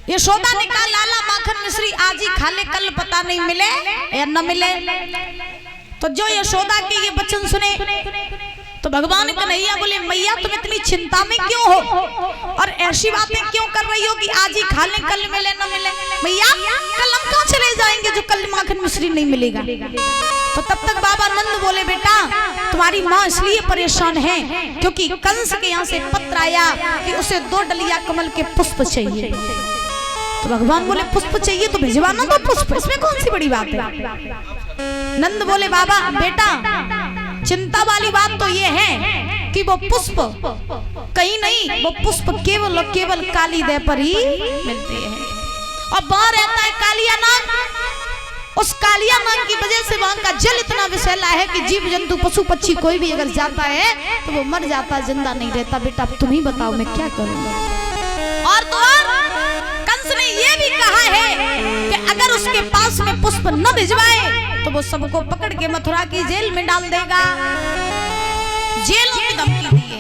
यशोदा ने कहा लाला माखन मिश्री आज ही खा ले, कल पता नहीं मिले या न मिले। तो जो यशोदा के ये वचन सुने तो भगवान कन्हैया बोले मैया तुम इतनी चिंता में क्यों हो और ऐसी बातें क्यों कर रही हो कि आज ही खा ले कल मिले न मिले। मैया कल हम कहाँ चले जाएंगे जो कल माखन मिश्री नहीं मिलेगा। तो तब तक बाबा नंद बोले बेटा तुम्हारी माँ इसलिए परेशान है क्योंकि कंस के यहाँ से पत्र आया कि उसे 2 डलिया कमल के पुष्प चाहिए। तो भगवान बोले पुष्प चाहिए तो भिजवाना दो पुष्प, इसमें कौन सी बड़ी बात है। नंद बोले बाबा बेटा चिंता वाली बात तो ये है कि वो पुष्प कहीं नहीं, वो पुष्प केवल और केवल काली देव पर ही मिलते हैं और वहां रहता है कालिया नाग। उस कालिया नाग की वजह से वहां का जल इतना विषैला है कि जीव जंतु पशु पक्षी कोई भी अगर जाता है तो वो मर जाता, जिंदा नहीं रहता। बेटा तुम ही बताओ मैं क्या करूंगा। और तो और कंस ने ये भी कहा है कि अगर उसके पास में पुष्प न भिजवाए तो वो सबको पकड़ के मथुरा की जेल में डाल देगा। जेलों की धमकी दी है।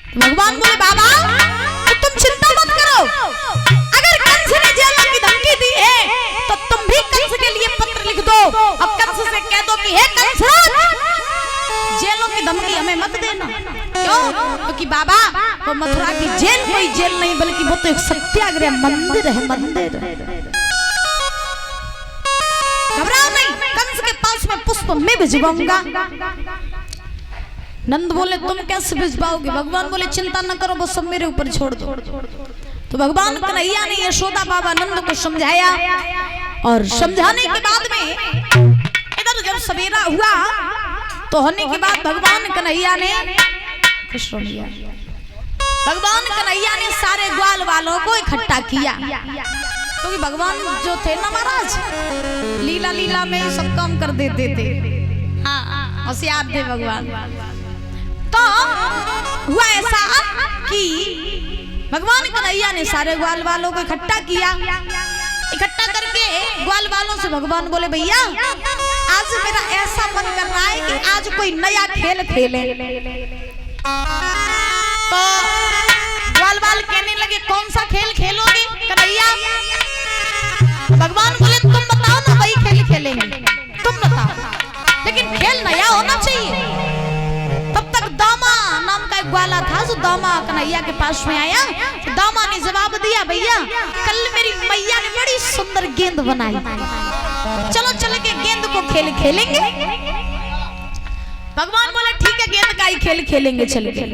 तो भगवान बोले बाबा तो तुम चिंता मत करो, अगर कंस ने जेलों की धमकी दी है तो तुम भी कंस के लिए पत्र लिख दो और कंस से कह दो कि हे कंस जेलों की धमकी हमें मत देना। क्यों? क्योंकि बाबा वो मथुरा की जेल कोई जेल नहीं बल्कि वो तो एक सत्याग्रह मंदिर है, मंदिर। घबराओ नहीं, कंस के पास में पुष्प मैं भिजवाऊंगा। नंद बोले तुम कैसे भिजवाओगे। भगवान बोले चिंता न करो वो सब मेरे ऊपर छोड़ दो। तो भगवान कन्हैया ने यशोदा बाबा नंद को समझाया और समझाने के बाद में इधर जब सवेरा हुआ तो होने के बाद भगवान कन्हैया ने सारे ग्वाल वालों को इकट्ठा किया क्योंकि तो भगवान जो थे ना महाराज लीला लीला में सब काम कर देते थे। हाँ होशियार थे भगवान। तो हुआ ऐसा कि भगवान कन्हैया ने सारे ग्वाल वालों को इकट्ठा किया। इकट्ठा करके ग्वाल वालों से भगवान बोले भैया आज मेरा ऐसा मन कर रहा है कि आज कोई नया खेल खेले। तो ग्वाल वाल कहने लगे कौन सा खेल खेलोगे कन्हैया। भगवान बोले तुम बताओ ना वही खेल खेलेंगे, तुम बताओ लेकिन खेल नया होना चाहिए। तब तक दामा नाम का एक ग्वाला था जो दामा कन्हैया के पास में आया। तो दामा ने जवाब दिया भैया कल मेरी मैया ने बड़ी सुंदर गेंद बनाई, चलो चल के गेंद को खेल खेलेंगे। भगवान बोले ठीक है गेंद का ही खेल खेलेंगे चल के।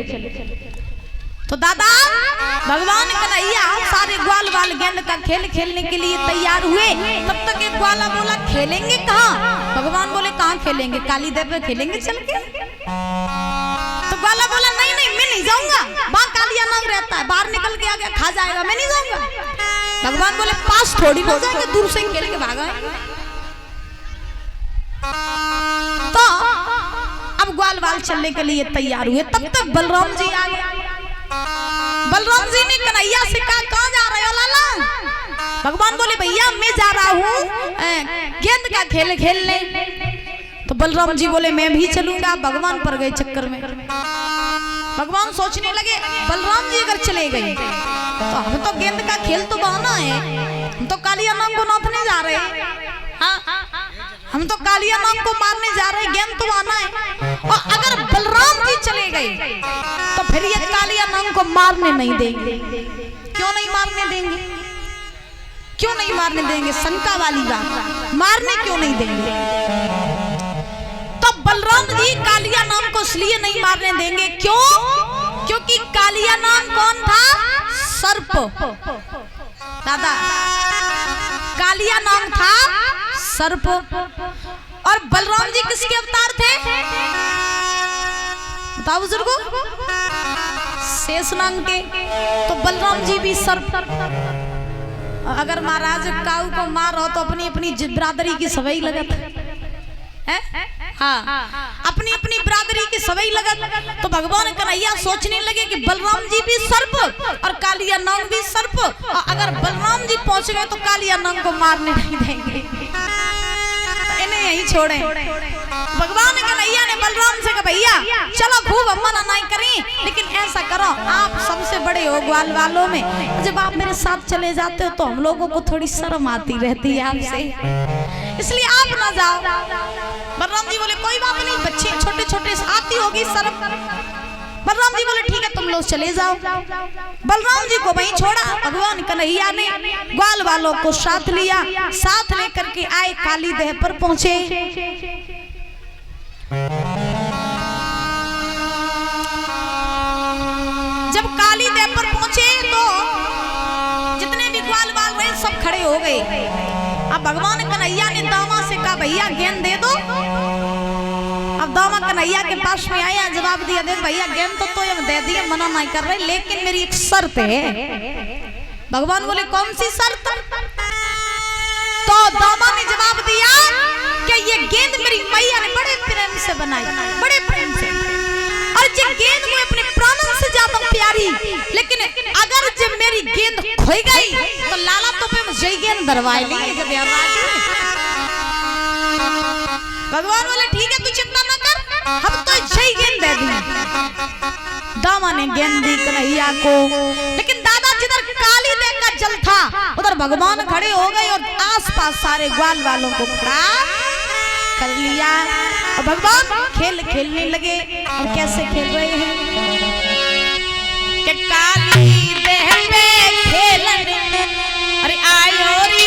तो दादा भगवान कन्हैया सारे ग्वाल वाल गेंद का खेल खेलने के लिए तैयार हुए। तब तक एक ग्वाला बोला खेलेंगे कहाँ। भगवान बोले कहाँ खेलेंगे, काली देव पे खेलेंगे चल के। तो ग्वाला बोला नहीं नहीं मैं नहीं जाऊंगा, वहां कालिया नाग रहता है, बाहर निकल के आगे खा जाएगा, मैं नहीं जाऊंगा। भगवान बोले पास थोड़ी हो जाएंगे, दूर से ही खेल के भागा। तो अब ग्वाल वाल चलने के लिए तैयार हुए। तब तक बलराम जी आ गए। बलराम जी ने कन्हैया से कहा कहाँ जा रहे हो लाला। भगवान बोले भैया मैं जा रहा हूँ गेंद का खेल खेलने। तो बलराम जी बोले मैं भी चलूंगा। भगवान पर गए चक्कर में। भगवान सोचने लगे बलराम जी अगर चले गए तो हम तो गेंद का खेल तो बहाना है, हम तो कालिया नाग को नापने जा रहे हैं। हाँ हम तो कालिया नाग को मारने जा रहे हैं, गेंद तो आना है। और अगर बलराम जी चले गए तो फिर ये कालिया नाग को मारने नहीं देंगे। क्यों नहीं मारने देंगे, क्यों नहीं मारने देंगे, शंका वाली बात, मारने क्यों नहीं देंगे। तो बलराम जी कालिया नाग को इसलिए नहीं मारने देंगे क्यों, क्योंकि कालिया नाग कौन था, सर्प। दादा कालिया नाग था सर्प। और बलराम जी किसके अवतार थे बताओ बुजुर्गो, शेषनाग के। तो बलराम जी भी सर्प। अगर महाराज काऊ को मारो तो अपनी अपनी बिरादरी की सवई लगत है। हाँ अपनी अपनी बिरादरी की सवई लगत। तो भगवान कन्हैया सोचने लगे कि बलराम जी भी सर्प और कालिया नाग भी सर्प, और अगर बलराम जी पहुंच गए तो कालिया नाग को मारने नहीं देंगे। इन्हें यहीं छोड़े। भगवान कन्हैया ने बलराम से कहा भैया चलो खूब मना नहीं करें, लेकिन ऐसा करो आप सबसे बड़े हो ग्वाल वालों में, जब आप मेरे साथ चले जाते हो तो हम लोगों को थोड़ी शर्म आती रहती है आपसे, इसलिए आप ना जाओ। बलराम जी बोले कोई बात नहीं, बच्चे छोटे छोटे आती होगी शर्म। बलराम जी बोले ठीक है तुम लोग चले जाओ। बलराम जी को वहीं छोड़ा। भगवान कन्हैया ने ग्वाल वालों को साथ लिया, साथ लेकर के आए, काली देह पर पहुंचे। जब काली देह पर पहुंचे तो जितने भी ग्वाल वाल रहे सब खड़े हो गए। अब भगवान कन्हैया ने दामा से कहा भैया गेंद दे दो। अब दामा कन्हैया के पास में आया, जवाब दिया देख भैया गेंद तो ये दे दिए, मना नहीं कर रहे, लेकिन मेरी एक शर्त है। भगवान बोले कौन सी शर्त? तो दामा ने जवाब दिया कि ये गेंद मेरी मैया ने बड़े प्रेम से बनाई, बड़े प्रेम से, और ये गेंद मुझे अपने प्राणों से ज्यादा प्यारी, लेकिन अगर जब मेरी गेंद खोई गई तो लाला तो पे मुझे गेंद दरवाई ली। जब भगवान बोले ठीक है तू चिंता ना कर, हम तो जय गेंद दे दी। दामा ने गेंद दी कन्हैया को, लेकिन दादा जिधर काली देह का जल था उधर भगवान खड़े हो गए और आसपास सारे ग्वाल वालों को खड़ा कर लिया। और भगवान खेल खेलने लगे। और कैसे खेल रहे हैं कि काली देह पे खेलने, अरे आयो रे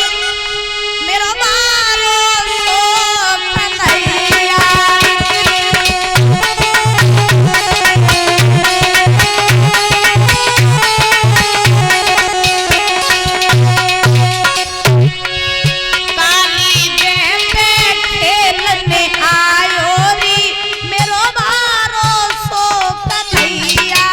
मेरा मारो तो कन्हैया। काली देह पे खेलने आयो रे मेरा मारो सो कन्हैया।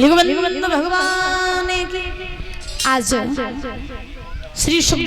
युगबंद भगवान की आज श्री सुखदेव